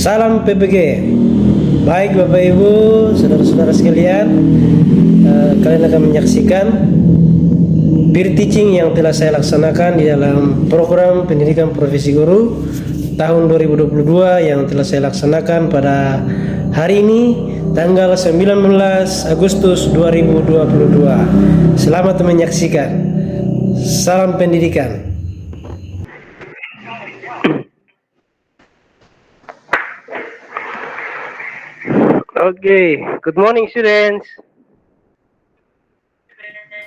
Salam PPG. Baik Bapak Ibu, saudara-saudara sekalian, kalian akan menyaksikan peer teaching yang telah saya laksanakan di dalam program pendidikan profesi guru tahun 2022 yang telah saya laksanakan pada hari ini tanggal 19 Agustus 2022. Selamat menyaksikan. Salam pendidikan. Okay, good morning students.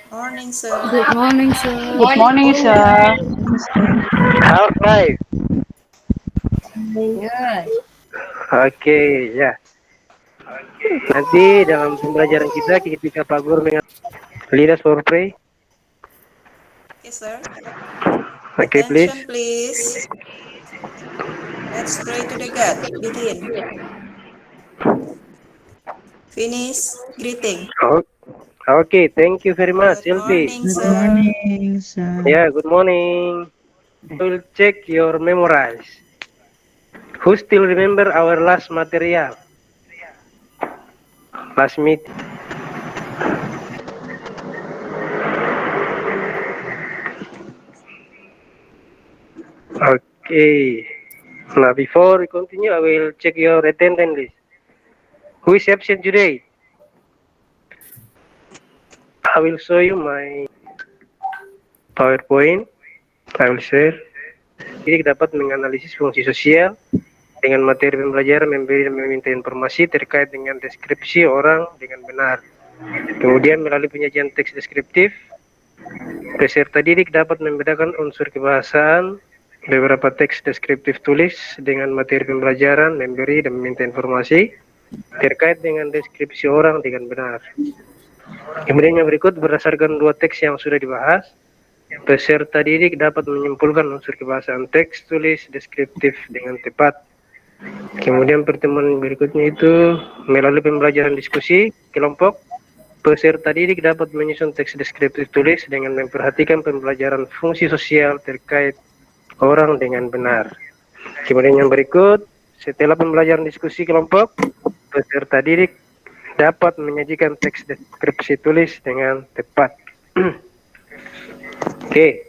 Morning, sir. Good morning, sir. Good morning, sir. How's life? Good. Oke, ya. Nanti dalam pembelajaran kita ketika Pak Guru lead us for pray. Yes, sir. Okay, please. Attention, please. Let's pray to the God. Begin. Finish greeting. Okay, thank you very much, Good Silvi. morning, Good sir. morning, sir. Yeah, good morning. We'll check your memorize. Who still remember our last material? Last meeting. Okay. Now, before we continue, I will check your attendance list. Who is absent today? I will show you my PowerPoint. I will share. Jadi dapat menganalisis fungsi sosial dengan materi pembelajaran, memberi dan meminta informasi terkait dengan deskripsi orang dengan benar. Kemudian melalui penyajian teks deskriptif, peserta didik dapat membedakan unsur kebahasaan, beberapa teks deskriptif tulis dengan materi pembelajaran, memberi dan meminta informasi terkait dengan deskripsi orang dengan benar. Kemudian yang berikut berdasarkan dua teks yang sudah dibahas, peserta didik dapat menyimpulkan unsur kebahasaan teks tulis deskriptif dengan tepat. Kemudian pertemuan berikutnya itu melalui pembelajaran diskusi kelompok, peserta didik dapat menyusun teks deskriptif tulis dengan memperhatikan pembelajaran fungsi sosial terkait orang dengan benar. Kemudian yang berikut, setelah pembelajaran diskusi kelompok, peserta didik dapat menyajikan teks deskripsi tulis dengan tepat. Oke.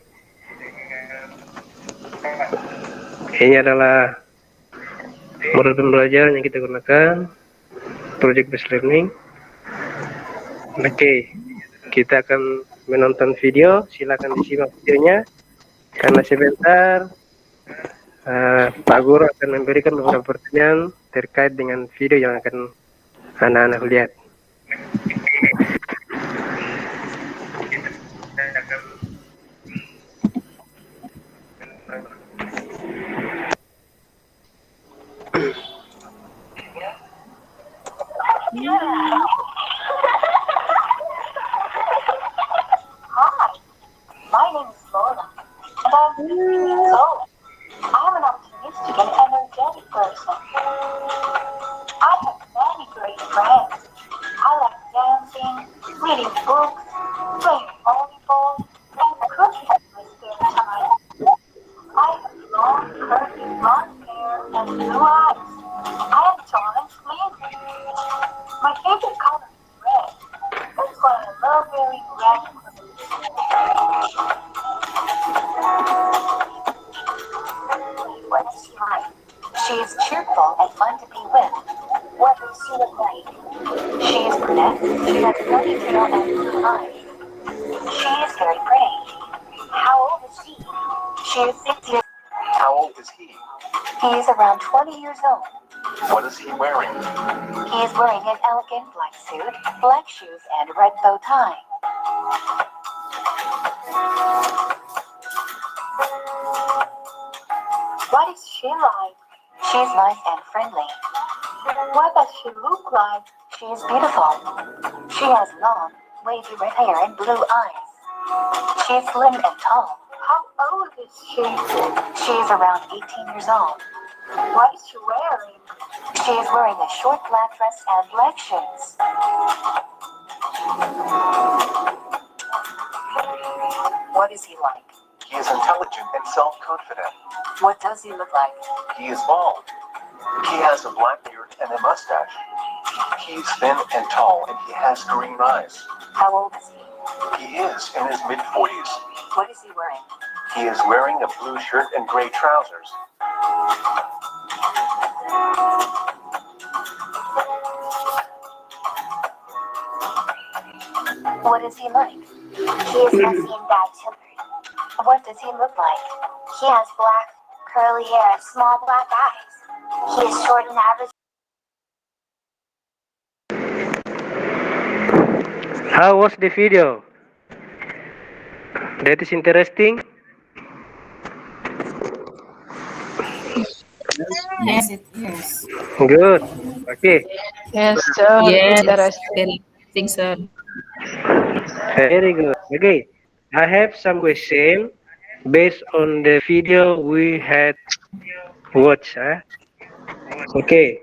Ini adalah model pembelajaran yang kita gunakan, project based learning. Oke, kita akan menonton video. Silakan disimak videonya. Karena sebentar Pak Guru akan memberikan beberapa pertanyaan terkait dengan video yang akan anak-anak lihat. Hi, my name is Lola, and I'm 15 years old. I'm an optimistic and energetic person. I have many great friends. I like dancing, reading books, playing volleyball, and cooking in my spare time. I have long, curly blonde hair and blue eyes. I am tall and slim. My favorite color is red. That's why I love wearing red clothes. What is she like? She is cheerful and fun to be with. What does she look like? She is brunette. She has curly hair and blue eyes. She is very pretty. How old is she? She is 6 years. How old is he? He is around 20 years old. What is he wearing? He is wearing an elegant black suit, black shoes, and red bow tie. What is she like? She's nice and friendly. What does she look like? She is beautiful. She has long, wavy red hair and blue eyes. She is slim and tall. How old is she? She is around 18 years old. What is she wearing? She is wearing a short black dress and black shoes. What is he like? He is intelligent and self-confident. What does he look like? He is bald. He has a black beard and a mustache. He's thin and tall, and he has green eyes. How old is he? He is in his mid-40s. What is he wearing? He is wearing a blue shirt and gray trousers. What is he like? He is messy and bad-tempered. What does he look like? He has black, curly hair and small black eyes. He is short and average. How was the video? That is interesting. Yes, it is. Good. Okay. Yes, sir. Yes, Interesting. very interesting, sir. Very good. Okay. I have some question based on the video we had watched. Okay.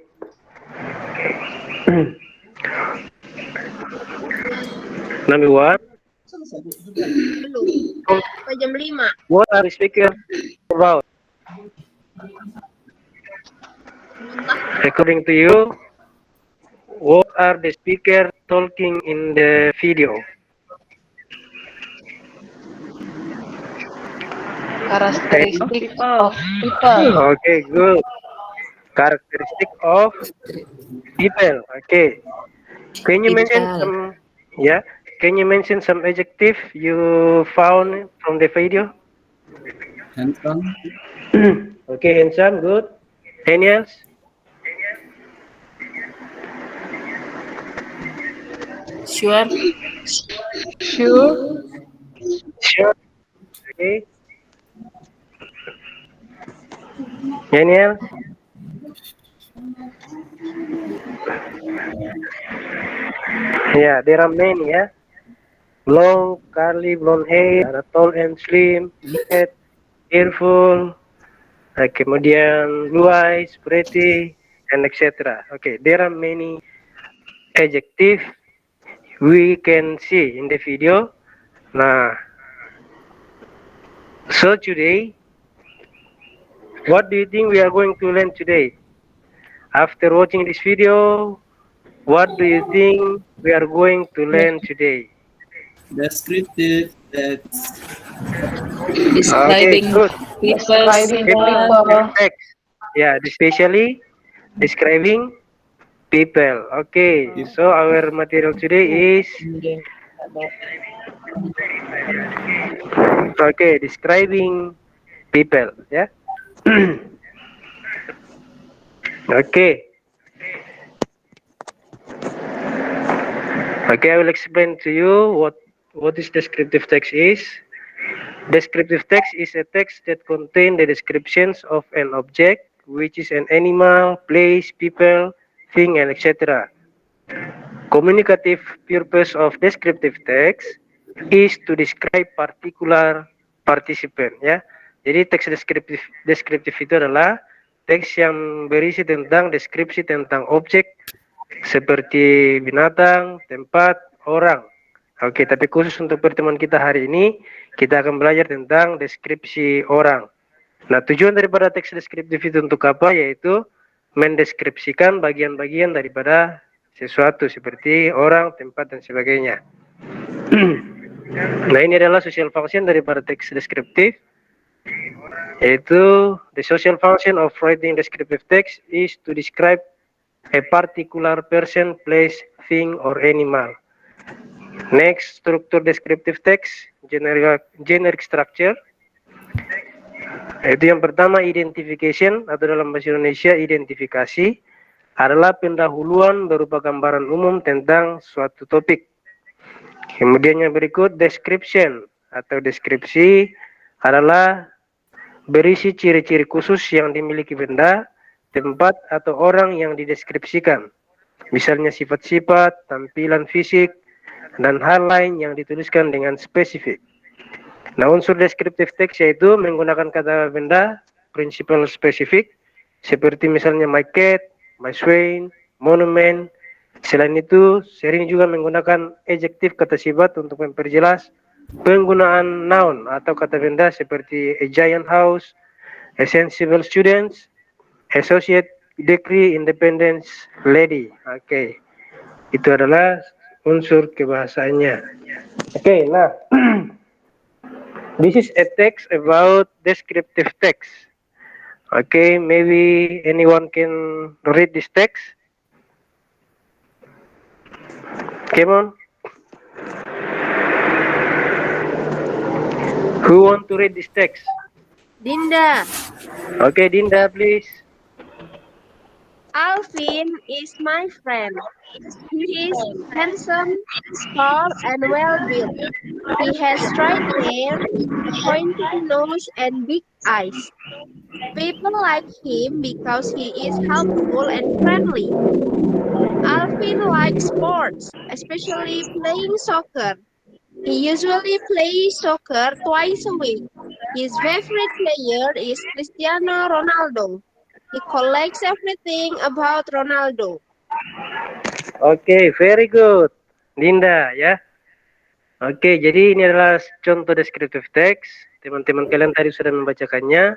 Number one. Jam 5. What are the speakers about? According to you, what are the speakers talking in the video? Characteristic of people. Okay, good. Characteristic of people. Okay. Can you mention People. some? Yeah. Can you mention some adjective you found from the video? Handsome, Okay, handsome, good. Any else? Sure. Sure. Sure. Okay. Any else? Yeah, there are many. Yeah. Long, curly, blonde hair, tall and slim, head, earful, kemudian blue eyes, pretty, and etc. Okay, there are many adjective we can see in the video. Nah, so today, what do you think we are going to learn today? After watching this video, what do you think we are going to learn today? descriptive text, Describing good. people. Describing people. Text. Yeah, especially describing people. Okay, so our material today is describing people. Yeah. Okay. Okay, I will explain to you what is descriptive text is. Descriptive text is a text that contains the descriptions of an object, which is an animal, place, people, thing, and etc. Communicative purpose of descriptive text is to describe particular participant. Ya, jadi teks deskriptif itu adalah teks yang berisi tentang deskripsi tentang objek seperti binatang, tempat, orang. Oke, tapi khusus untuk pertemuan kita hari ini, kita akan belajar tentang deskripsi orang. Nah, tujuan daripada teks deskriptif itu untuk apa? Yaitu mendeskripsikan bagian-bagian daripada sesuatu seperti orang, tempat, dan sebagainya. Nah, ini adalah social function daripada teks deskriptif, yaitu the social function of writing descriptive text is to describe a particular person, place, thing, or animal. Next, structure descriptive text, generic structure. Itu yang pertama, identification, atau dalam bahasa Indonesia identifikasi, adalah pendahuluan berupa gambaran umum tentang suatu topik. Kemudian yang berikut, description atau deskripsi adalah berisi ciri-ciri khusus yang dimiliki benda, tempat, atau orang yang dideskripsikan. Misalnya sifat-sifat, tampilan fisik, dan hal lain yang dituliskan dengan spesifik. Nah, unsur deskriptif teks yaitu menggunakan kata benda, prinsipal spesifik, seperti misalnya my cat, my swain, monument. Selain itu, sering juga menggunakan adjektif kata sifat untuk memperjelas penggunaan noun atau kata benda seperti a giant house, a sensible student, associate decree independence lady. Oke. Itu adalah unsur kebahasaannya. Oke, nah. This is a text about descriptive text. Okay, maybe anyone can read this text. Come on. Who want to read this text? Dinda, Okay, Dinda, please. Alvin is my friend. He is handsome, tall, and well-built. He has straight hair, a pointed nose, and big eyes. People like him because he is helpful and friendly. Alvin likes sports, especially playing soccer. He usually plays soccer twice a week. His favorite player is Cristiano Ronaldo. He collects everything about Ronaldo. Okay, very good, Dinda, ya. Oke, jadi ini adalah contoh descriptive text. Teman-teman kalian tadi sudah membacakannya.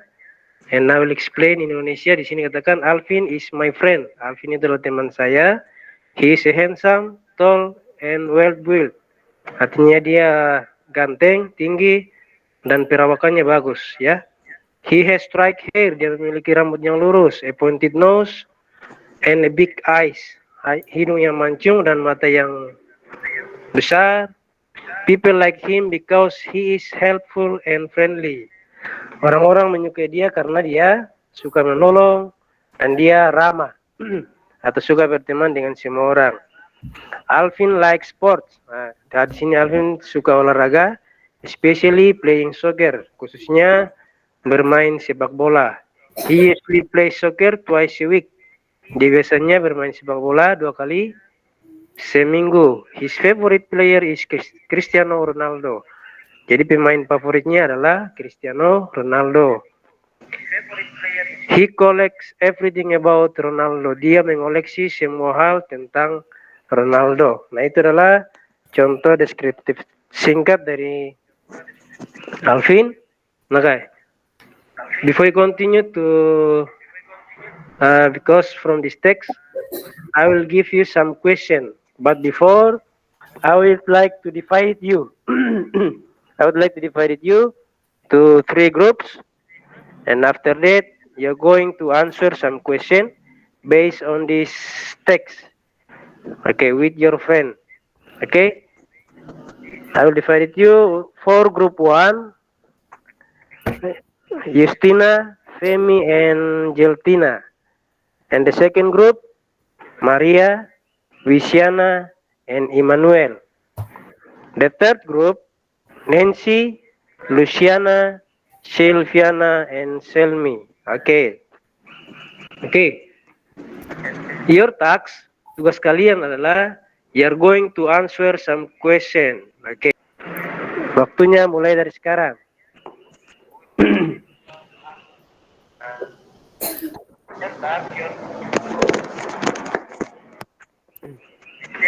And I will explain in Indonesia. Di sini katakan Alvin is my friend. Alvin itu adalah teman saya. He is a handsome, tall, and well-built. Artinya dia ganteng, tinggi, dan perawakannya bagus, ya. He has straight hair. Dia memiliki rambut yang lurus, a pointed nose, and a big eyes. Hidung yang mancung dan mata yang besar. People like him because he is helpful and friendly. Orang-orang menyukai dia karena dia suka menolong dan dia ramah atau suka berteman dengan semua orang. Alvin likes sports. Nah, di sini Alvin suka olahraga, especially playing soccer, khususnya bermain sepak bola. He usually plays soccer twice a week. Dia biasanya bermain sepak bola 2 kali seminggu. His favorite player is Cristiano Ronaldo. Jadi pemain favoritnya adalah Cristiano Ronaldo. He collects everything about Ronaldo. Dia mengoleksi semua hal tentang Ronaldo. Nah, itu adalah contoh deskriptif singkat dari Alvin. Okay. Before we continue to because from this text I will give you some question, but before I would like to divide you I would like to divide you to 3 groups, and after that you're going to answer some question based on this text, okay, with your friend. Okay, I will divide you for group 1, Justina, Femi, and Jeltina. And the second group, Maria, Visiana, and Emmanuel. The third group, Nancy, Luciana, Silviana, and Selmi. Okay. Okay. Your task, tugas kalian adalah you're going to answer some question. Okay. Waktunya mulai dari sekarang.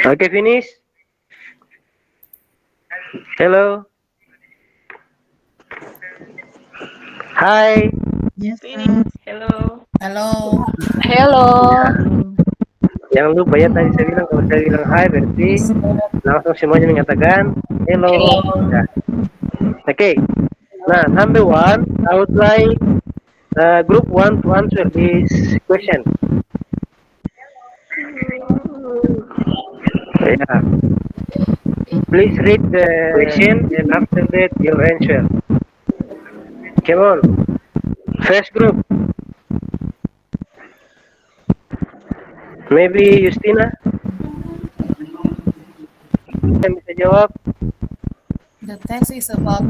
Okay, finish. Hello. Hi. Yes, hello. Hello. Jangan lupa ya, tadi saya bilang kalau saya bilang hi berarti langsung semuanya mengatakan hello. Nah. Okay. Nah, number 1, I would like group 1 to answer this question. Yeah. Please read the question and after that your answer. Come on. First group. Maybe Justina? Yang bisa jawab? The text is about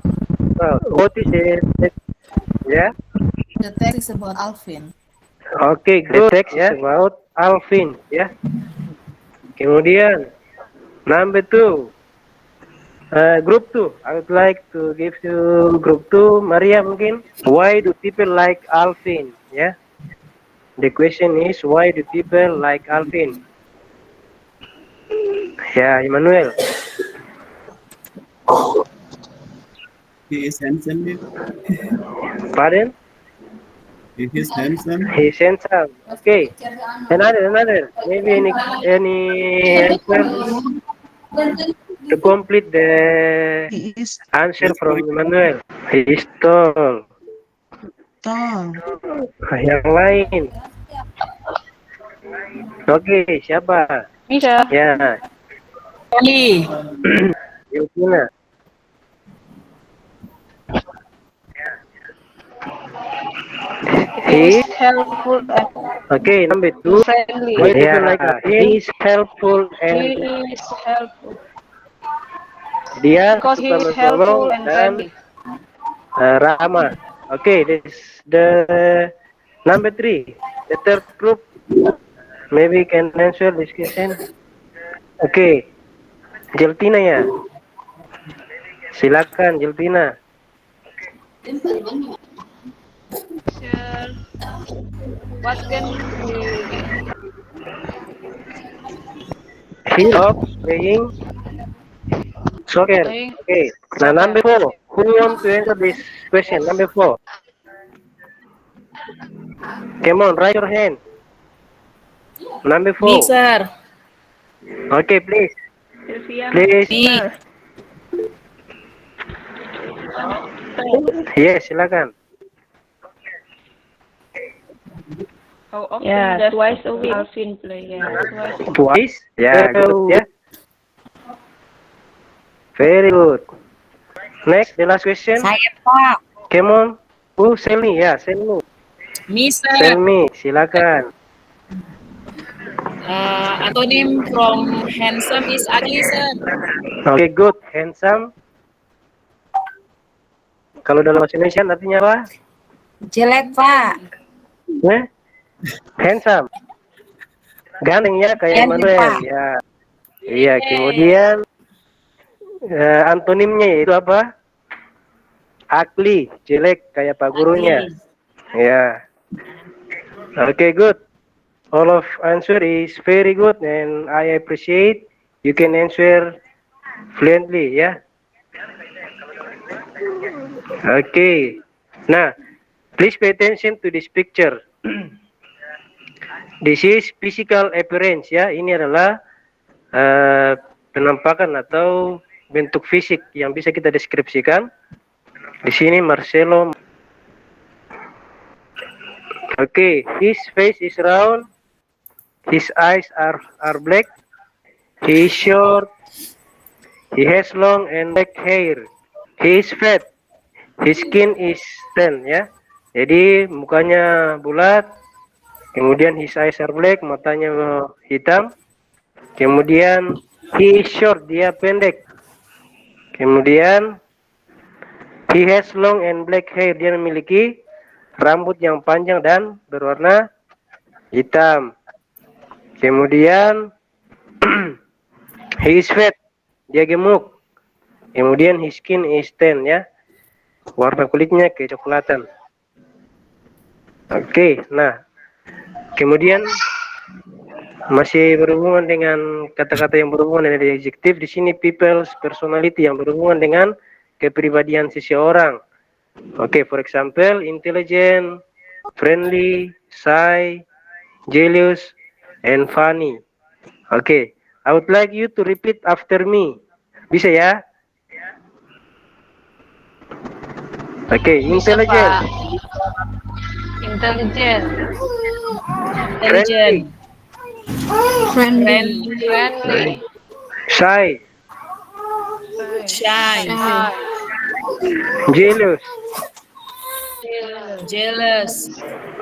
What is it? Yeah? the text is about Alvin. Okay, good. The text is about Alvin. Yeah. Kemudian, number 2. Group 2. I would like to give you group 2. Maria mungkin. Why do people like Alvin? Yeah. The question is, why do people like Alvin? Yeah, Emmanuel. He is handsome. Pardon? He is handsome. He's handsome. Okay. Another. Maybe any answer to complete the He is answer from Emmanuel. He is tall. tall. Yang lain. Oke, siapa? Misha. Ya, Kelly. Yukina. He He, is helpful and okay, number 2. friendly. Yeah, he is helpful He and is helpful dia because he suka is menolong helpful and dan friendly. ramah. Okay, this is the number 3. The third group, maybe can answer this question. Okay, Jeltina ya. Silakan Jeltina. Sure. What can we He loves playing soccer. Playing Okay. Now number 4. Who want to answer this question? Number 4. Come on, raise your hand. Number 4. sir. Okay, please. Sylvia. Please. Sir. Yes, silakan. How often Yeah, does twice a week. Alvin play? Yeah, twice. Twice. Ya, good ya. Very good. Next, the last question. Saya, Pak. Come on. Selmi ya, Selmi. Sir. Selmi, silakan. Antonym from handsome is ugly, sir. Okay, good. Handsome. Kalau dalam bahasa Indonesia artinya apa? Jelek, Pak. Ya? Handsome. Ganteng ya kayak Ganteng, Manuel. Pak. Ya. Iya, kemudian antonimnya itu apa? Ugly, jelek kayak pak gurunya. Ya. Okay, good. All of answer is very good and I appreciate you can answer fluently ya. Okay. Nah, please pay attention to this picture. This is physical appearance ya. Ini adalah penampakan atau bentuk fisik yang bisa kita deskripsikan. Di sini Marcelo. Okay, his face is round. His eyes are black. He is short. He has long and black hair. He is fat. His skin is tan ya. Jadi mukanya bulat. Kemudian his eyes are black, matanya hitam. Kemudian he is short, dia pendek. Kemudian he has long and black hair, dia memiliki rambut yang panjang dan berwarna hitam. Kemudian he is fat, dia gemuk. Kemudian his skin is tan ya, warna kulitnya kecoklatan. Oke, nah kemudian masih berhubungan dengan kata-kata yang berhubungan dengan adjektif. Di sini people's personality yang berhubungan dengan kepribadian seseorang. Okay, for example, intelligent, friendly, shy, jealous, and funny. Okay, I would like you to repeat after me. Bisa ya? Okay, intelligent. Intelligent. Friendly. Friendly. Shy. Shy. Jealous. Jealous.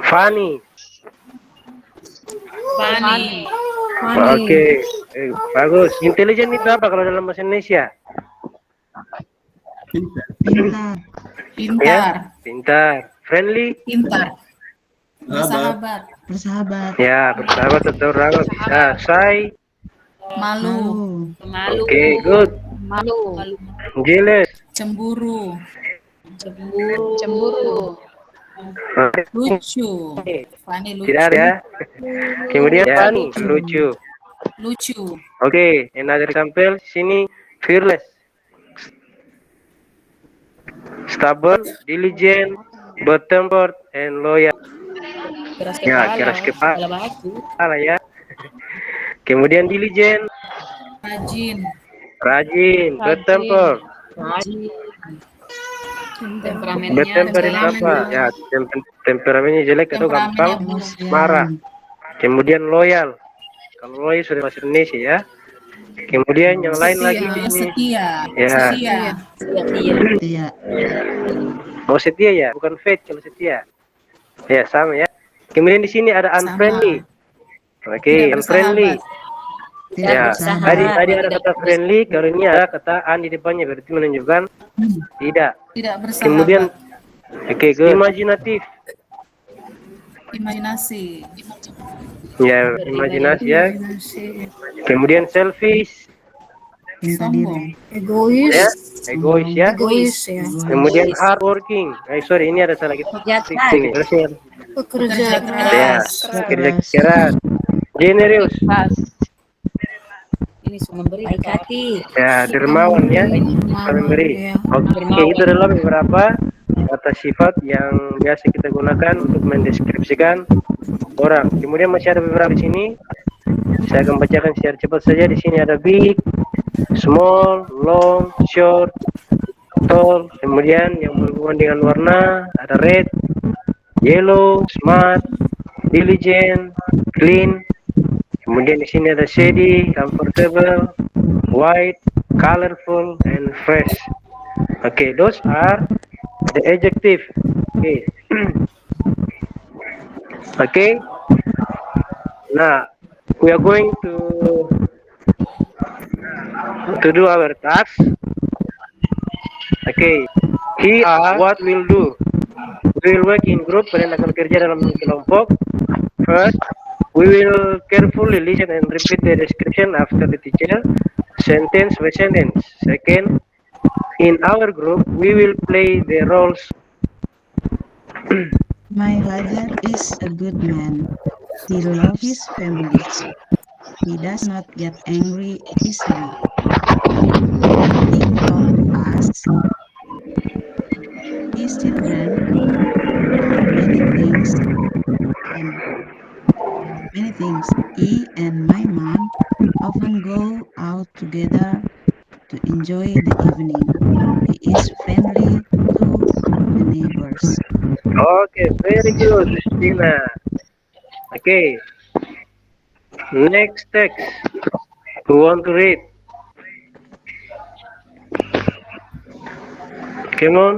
Funny. Funny. Oke, bagus. Intelligent itu apa kalau dalam bahasa Indonesia? Pintar. Ya, pintar. Friendly? Pintar. Bersahabat. Bersahabat. Ya, bersahabat atau ramah bisa. Shy? Malu. Malu. Oke, good. Malu. Jealous? Cemburu. Cemburu. Lucu. Funny lucu. Tidak ada ya. Kemudian Ya, funny, lucu. Lucu. Oke, another example sini fearless. Stubborn, diligent, bad-tempered, and loyal. Keras Ya, kepala. keras Kepala batu. kepala ya. Kemudian diligent, Rajin. rajin, good temper. Rajin. Temperamennya Bertemper itu temperamen. apa? Ya, temperamennya jelek atau Temperamennya gampang buruk. marah. Kemudian loyal. Kalau loyal sudah bahasa Indonesia ya. Kemudian yang lain lagi di sini. Setia. Ya. Setia. Iya. Oh, setia ya, bukan faith kalau setia. Ya, sama ya. Kemudian di sini ada Sama. unfriendly. Oke, Tidak unfriendly. Ya, bersahabat. tadi ada kata friendly, kalau ini ada kata un di depannya berarti menunjukkan tidak. Tidak bersahabat. Kemudian oke, good. Imajinatif. Imajinasi. Ya, imajinasi ya. Kemudian selfish. Sombong. Ya, egois ya. Ya. Kemudian hardworking. Sorry, ini ada salah kita. Ini harusnya. Pekerja Ya, keras. kerja keras. Generous. Ini semua memberi baik hati. Ya, dermawan ya. Memberi. Oke, itu adalah beberapa kata sifat yang biasa kita gunakan untuk mendeskripsikan orang. Kemudian masih ada beberapa di sini. Saya akan bacakan secara cepat saja. Di sini ada big, small, long, short, tall. Kemudian yang berhubungan dengan warna ada red, yellow, smart, diligent, clean. Kemudian di sini ada shady, comfortable, white, colorful, and fresh. Okay, those are the adjective. Okay. Okay. Now we are going to do our task. Okay. Here are what we'll do. We will work in group. Kalian akan kerja dalam kelompok. First, we will carefully listen and repeat the description after the teacher, sentence by sentence. Second, in our group, we will play the roles. My father is a good man. He loves his family. He does not get angry easily. He taught us his children many things. He and my mom often go out together to enjoy the evening. He is friendly to the neighbors. Okay, very good, Christina. Okay. Next text. Who want to read? Come on.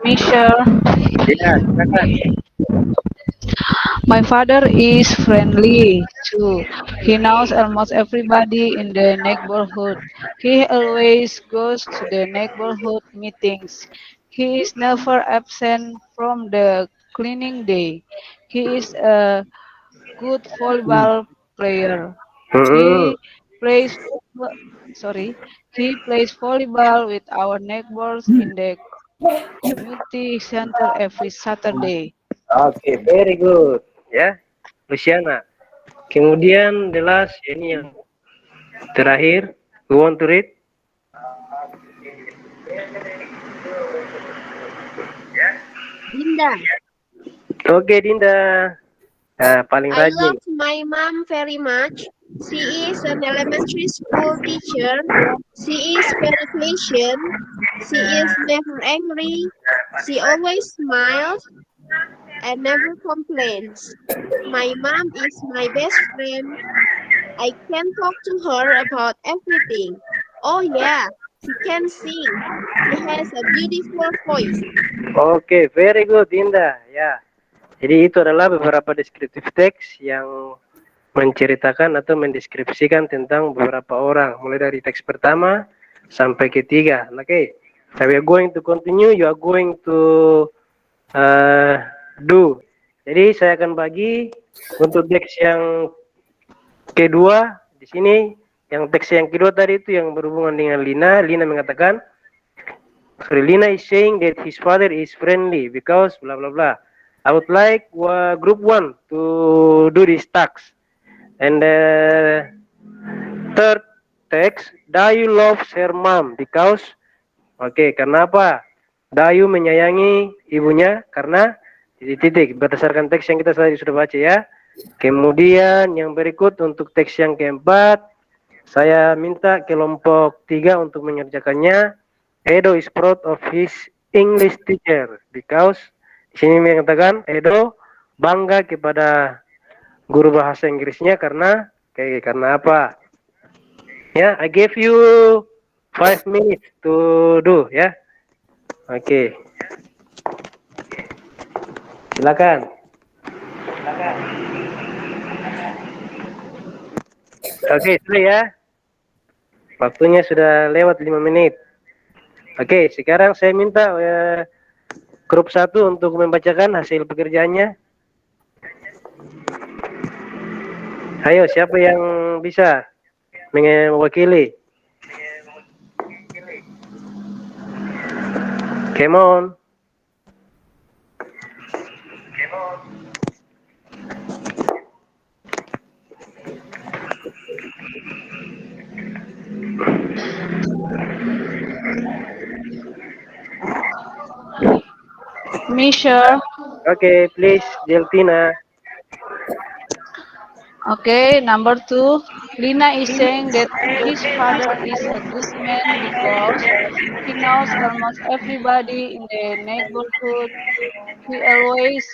Michelle, Ya, silakan. my father is friendly too. He knows almost everybody in the neighborhood. He always goes to the neighborhood meetings. He is never absent from the cleaning day. He is a good volleyball player. He plays he plays volleyball with our neighbors in the community center every Saturday. Okay, very good. Ya, Luciana. Kemudian the last, ini yang terakhir. Who want to read? Dinda. Okay, Dinda. Paling I rajin. love my mom very much. She is an elementary school teacher. She is very patient. She is never angry. She always smiles and never complains. My mom is my best friend. I can talk to her about everything. Oh yeah, she can sing. She has a beautiful voice. Okay, very good, Dinda. Ya. Jadi itu adalah beberapa deskriptif teks yang menceritakan atau mendeskripsikan tentang beberapa orang, mulai dari teks pertama sampai ketiga. Okay, so we are going to continue. You are going to do. Jadi saya akan bagi untuk teks yang kedua di sini. Yang teks yang kedua tadi itu yang berhubungan dengan Lina. Lina mengatakan, Lina is saying that his father is friendly because blah blah blah. I would like group 1 to do this task. And the third text, Dayu loves her mom because Oke, karena apa? Dayu menyayangi ibunya karena titik-titik berdasarkan teks yang kita tadi sudah baca ya. Kemudian yang berikut untuk teks yang keempat, saya minta kelompok 3 untuk mengerjakannya. Edo is proud of his English teacher because di sini mengatakan Edo bangga kepada guru bahasa Inggrisnya karena karena apa? Ya, I gave you 5 minutes to do ya. Oke. Silakan. Oke, sudah ya. Waktunya sudah lewat 5 menit. Oke, sekarang saya minta grup 1 untuk membacakan hasil pekerjaannya. Ayo, siapa yang bisa mewakili? Come on. Misha. Okay, please, Jeltina. Okay, number 2. Lina is saying that his father is a good man because he knows almost everybody in the neighborhood. He always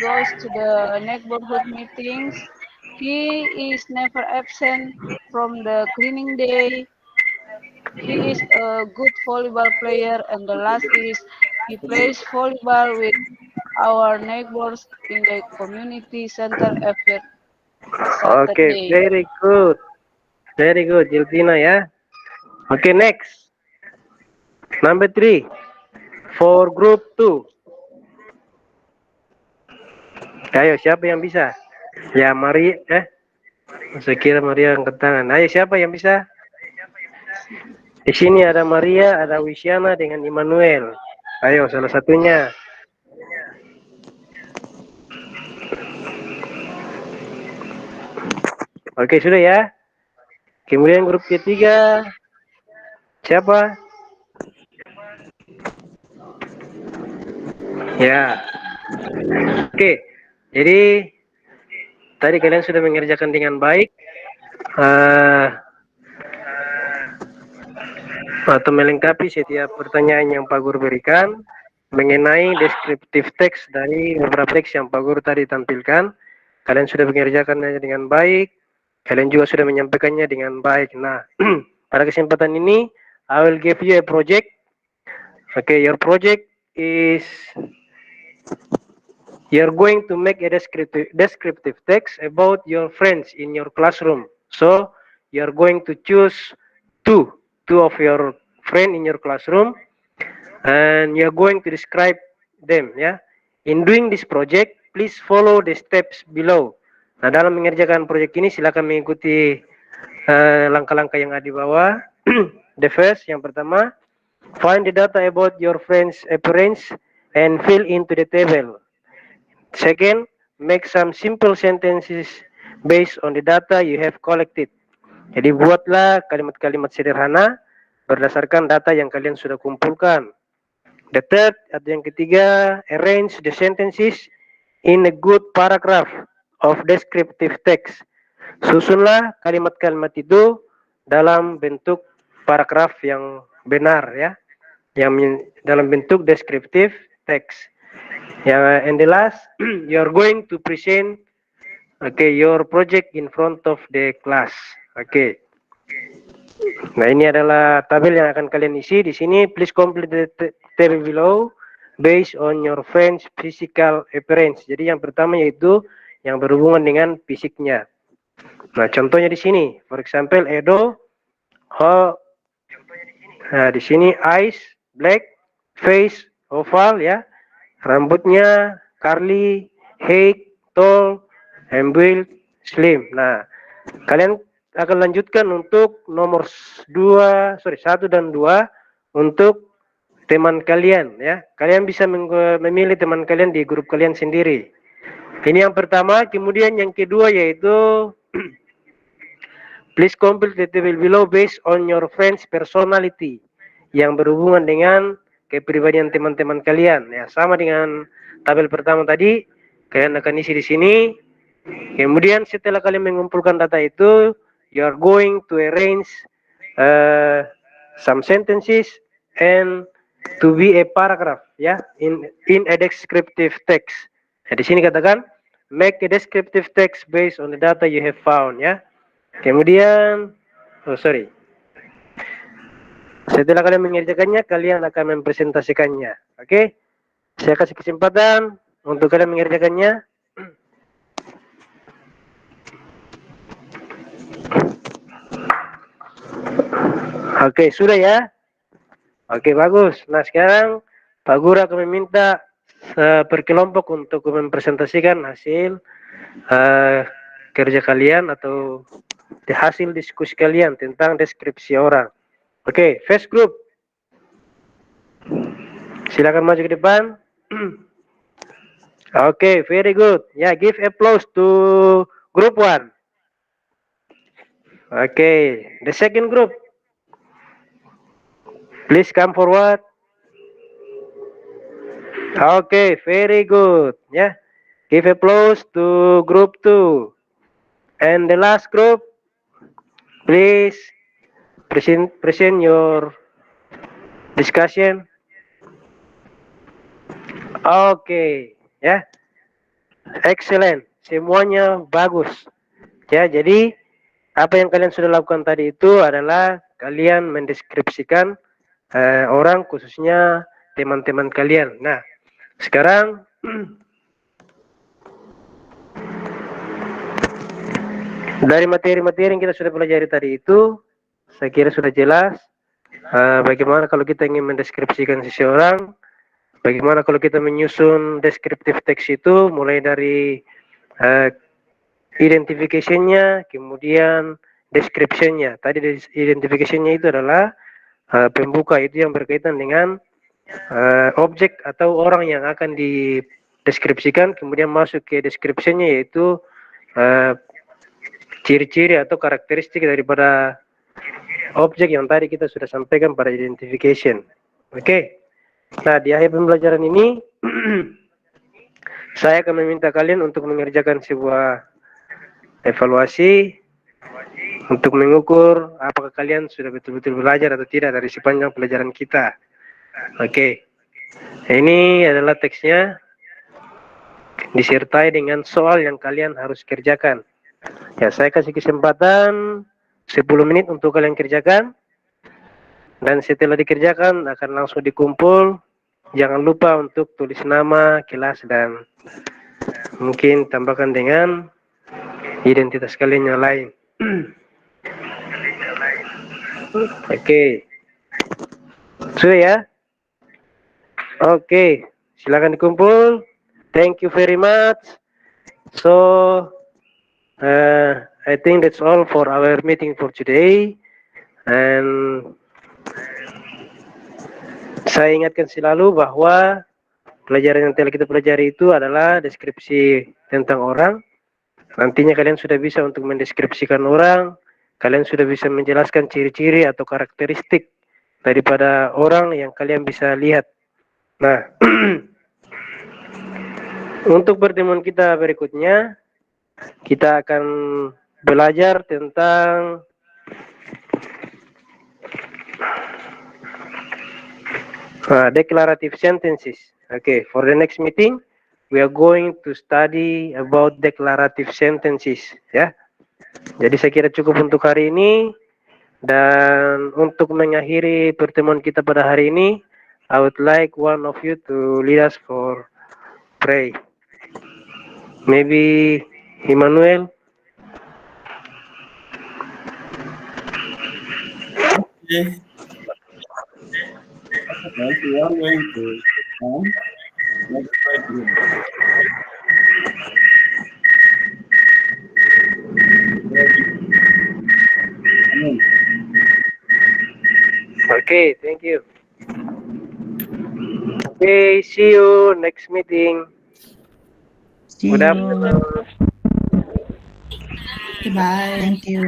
goes to the neighborhood meetings. He is never absent from the cleaning day. He is a good volleyball player. And the last is he plays volleyball with our neighbors in the community center every Okay, Saturday. very good, Jeltina ya. Okay, next. Number 3 for group 2. Ayo, siapa yang bisa? Ya, Maria. Saya kira Maria angkat tangan. Ayo, siapa yang bisa? Di sini ada Maria, ada Wisiana dengan Immanuel. Ayo, salah satunya. Oke, sudah ya. Kemudian grup ketiga. Siapa? Ya. Oke. Jadi tadi kalian sudah mengerjakan dengan baik. Atau melengkapi setiap pertanyaan yang Pak Guru berikan mengenai deskriptif teks dari beberapa teks yang Pak Guru tadi tampilkan. Kalian sudah mengerjakannya dengan baik. Kalian juga sudah menyampaikannya dengan baik. Nah, pada kesempatan ini, I will give you a project. Okay, your project is you're going to make a descriptive text about your friends in your classroom. So, you're going to choose two of your friend in your classroom, and you're going to describe them. Ya, in doing this project, please follow the steps below. Nah, dalam mengerjakan proyek ini silakan mengikuti langkah-langkah yang ada di bawah. The first, yang pertama, find the data about your friend's appearance and fill into the table. Second, make some simple sentences based on the data you have collected. Jadi buatlah kalimat-kalimat sederhana berdasarkan data yang kalian sudah kumpulkan. The third, atau yang ketiga, arrange the sentences in a good paragraph of descriptive text. Susunlah kalimat-kalimat itu dalam bentuk paragraf yang benar ya, yang dalam bentuk descriptive text. And the last, you are going to present your project in front of the class. Nah, ini adalah tabel yang akan kalian isi di sini. Please complete the table below based on your friend's physical appearance. Jadi yang pertama yaitu yang berhubungan dengan fisiknya. Nah, contohnya di sini, for example, Edo, nah di sini eyes black, face oval ya, rambutnya curly, height tall, and build slim. Nah, kalian akan lanjutkan untuk nomor 1 dan 2 untuk teman kalian ya. Kalian bisa memilih teman kalian di grup kalian sendiri. Ini yang pertama. Kemudian yang kedua yaitu please complete the table below based on your friend's personality. yang berhubungan dengan kepribadian teman-teman kalian. Ya, sama dengan tabel pertama tadi, kalian akan isi di sini. Kemudian setelah kalian mengumpulkan data itu, you are going to arrange some sentences and to be a paragraph, ya, in a descriptive text. Nah, di sini katakan make a descriptive text based on the data you have found, ya. Kemudian, setelah kalian mengerjakannya, kalian akan mempresentasikannya. Oke? Saya kasih kesempatan untuk kalian mengerjakannya. Oke, sudah ya? Oke, bagus. Nah, sekarang Pak Guru akan meminta per kelompok untuk mempresentasikan hasil kerja kalian atau hasil diskusi kalian tentang deskripsi orang. Oke, first group. Silakan maju ke depan. Oke, very good. Ya, give applause to group 1. Oke, the second group. Please come forward. Okay, very good. Yeah, give applause to group 2. And the last group, please present your discussion. Okay, ya, excellent. Semuanya bagus. Ya, jadi apa yang kalian sudah lakukan tadi itu adalah kalian mendeskripsikan orang, khususnya teman-teman kalian. Nah, sekarang dari materi-materi yang kita sudah pelajari tadi itu, saya kira sudah jelas bagaimana kalau kita ingin mendeskripsikan seseorang, bagaimana kalau kita menyusun deskriptif teks itu, mulai dari identification-nya, kemudian description-nya. Tadi identification-nya itu adalah pembuka, itu yang berkaitan dengan objek atau orang yang akan dideskripsikan, kemudian masuk ke description-nya, yaitu ciri-ciri atau karakteristik daripada objek yang tadi kita sudah sampaikan pada identification. Oke. Nah, di akhir pembelajaran ini saya akan meminta kalian untuk mengerjakan sebuah evaluasi untuk mengukur apakah kalian sudah betul-betul belajar atau tidak dari sepanjang pelajaran kita. Oke. Ini adalah teksnya disertai dengan soal yang kalian harus kerjakan. Ya, saya kasih kesempatan 10 menit untuk kalian kerjakan. Dan setelah dikerjakan akan langsung dikumpul. Jangan lupa untuk tulis nama, kelas, dan mungkin tambahkan dengan identitas kalian yang lain. Oke. Sudah ya? Oke, silakan dikumpul. Thank you very much. So, I think that's all for our meeting for today. And saya ingatkan selalu bahwa pelajaran yang telah kita pelajari itu adalah deskripsi tentang orang. Nantinya kalian sudah bisa untuk mendeskripsikan orang, kalian sudah bisa menjelaskan ciri-ciri atau karakteristik daripada orang yang kalian bisa lihat. Nah, untuk pertemuan kita berikutnya, kita akan belajar tentang declarative sentences. Okay, for the next meeting, we are going to study about declarative sentences. Ya, jadi saya kira cukup untuk hari ini. Dan untuk mengakhiri pertemuan kita pada hari ini, I would like one of you to lead us for pray. Maybe Emmanuel. Okay. We are going to let's try to do Okay, thank you. Okay, see you next meeting. See Good you. afternoon. Bye. Thank you.